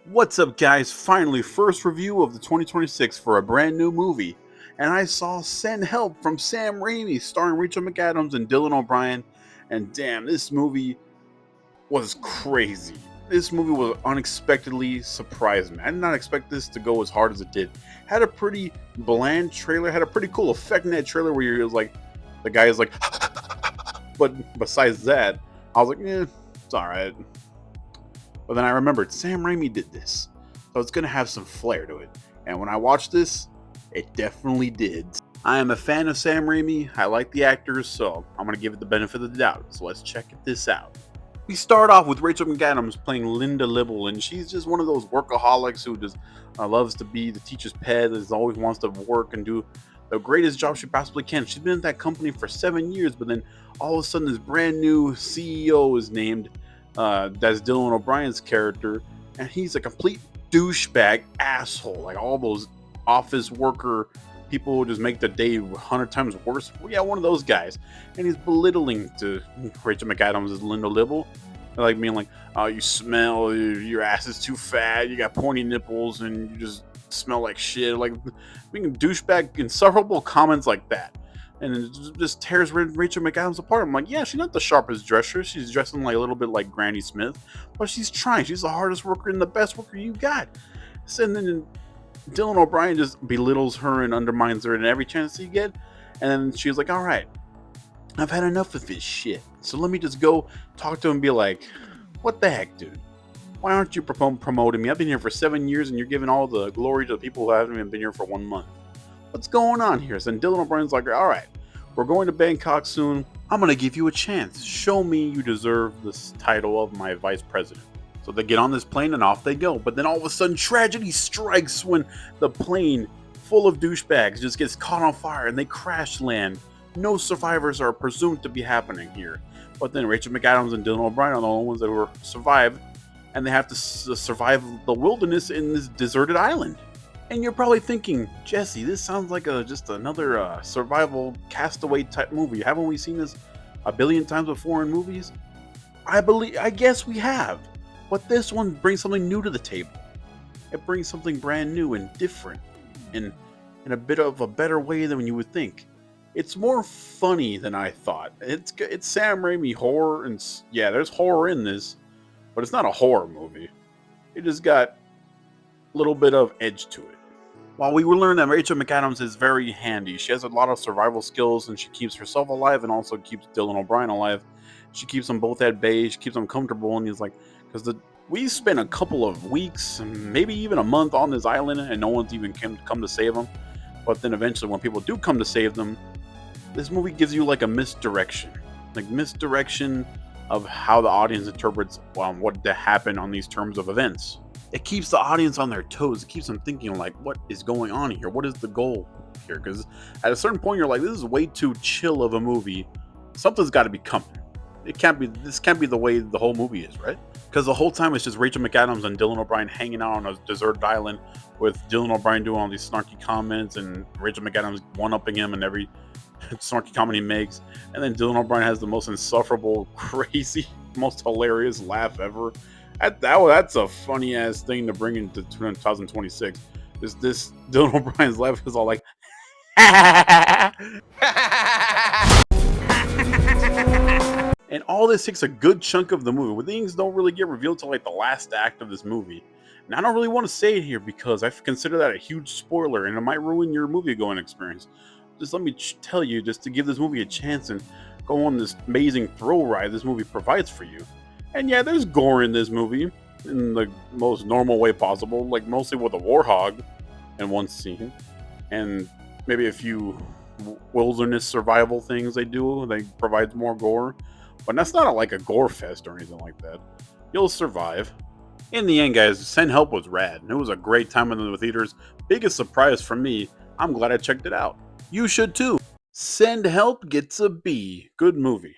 What's up, guys? Finally, first review of the 2026 for a brand new movie. And I saw Send Help from Sam Raimi, starring Rachel McAdams and Dylan O'Brien. And damn, this movie was crazy. This movie was unexpectedly surprising. I did not expect this to go as hard as it did. Had a pretty bland trailer, had a pretty cool effect in that trailer where you're like, the guy is like, but besides that, I was like, it's alright. But then I remembered Sam Raimi did this, so it's gonna have some flair to it. And when I watched this, it definitely did. I am a fan of Sam Raimi. I like the actors, so I'm gonna give it the benefit of the doubt. So let's check this out. We start off with Rachel McAdams playing Linda Libble, and she's just one of those workaholics who just loves to be the teacher's pet, that always wants to work and do the greatest job she possibly can. She's been at that company for 7 years, but then all of a sudden this brand new CEO is named. That's Dylan O'Brien's character, and he's a complete douchebag asshole. Like all those office worker people who just make the day 100 times worse. Well, yeah, one of those guys. And he's belittling to Rachel McAdams as Linda Libble, like being like, "Oh, you smell. Your ass is too fat. You got pointy nipples, and you just smell like shit." Like being douchebag, insufferable comments like that. And it just tears Rachel McAdams apart. I'm like, yeah, she's not the sharpest dresser. She's dressing like a little bit like Granny Smith, but she's trying. She's the hardest worker and the best worker you got. And then Dylan O'Brien just belittles her and undermines her in every chance he get. And then she's like, all right, I've had enough of this shit. So let me just go talk to him and be like, what the heck, dude? Why aren't you promoting me? I've been here for 7 years and you're giving all the glory to the people who haven't even been here for 1 month. What's going on here? So then Dylan O'Brien's like, all right, we're going to Bangkok soon. I'm going to give you a chance. Show me you deserve this title of my vice president. So they get on this plane and off they go. But then all of a sudden tragedy strikes when the plane full of douchebags just gets caught on fire and they crash land. No survivors are presumed to be happening here. But then Rachel McAdams and Dylan O'Brien are the only ones that were survived, and they have to survive the wilderness in this deserted island. And you're probably thinking, Jesse, this sounds like just another survival castaway type movie. Haven't we seen this a billion times before in movies? I guess we have. But this one brings something new to the table. It brings something brand new and different, in a bit of a better way than you would think. It's more funny than I thought. It's Sam Raimi horror, and yeah, there's horror in this, but it's not a horror movie. It just got a little bit of edge to it. While we will learn that Rachel McAdams is very handy. She has a lot of survival skills, and she keeps herself alive and also keeps Dylan O'Brien alive. She keeps them both at bay. She keeps them comfortable, and he's like, because we spent a couple of weeks, maybe even a month on this island, and no one's even come to save them. But then eventually, when people do come to save them, this movie gives you like a misdirection of how the audience interprets what happened on these terms of events. It keeps the audience on their toes. It keeps them thinking like, what is going on here? What is the goal here? Because at a certain point, you're like, this is way too chill of a movie. Something's got to be coming. This can't be the way the whole movie is, right? Because the whole time it's just Rachel McAdams and Dylan O'Brien hanging out on a deserted island with Dylan O'Brien doing all these snarky comments and Rachel McAdams one-upping him in every snarky comment he makes. And then Dylan O'Brien has the most insufferable, crazy, most hilarious laugh ever. That's a funny ass thing to bring into 2026. This Dylan O'Brien's laugh is all like, and all this takes a good chunk of the movie. Where things don't really get revealed till like the last act of this movie. And I don't really want to say it here because I consider that a huge spoiler, and it might ruin your movie going experience. Just let me tell you, just to give this movie a chance and go on this amazing thrill ride this movie provides for you. And yeah, there's gore in this movie in the most normal way possible, like mostly with a warthog in one scene, and maybe a few wilderness survival things they provide more gore, but that's not like a gore fest or anything like that. You'll survive. In the end, guys, Send Help was rad, and it was a great time in the theaters. Biggest surprise for me. I'm glad I checked it out. You should too. Send Help gets a B. Good movie.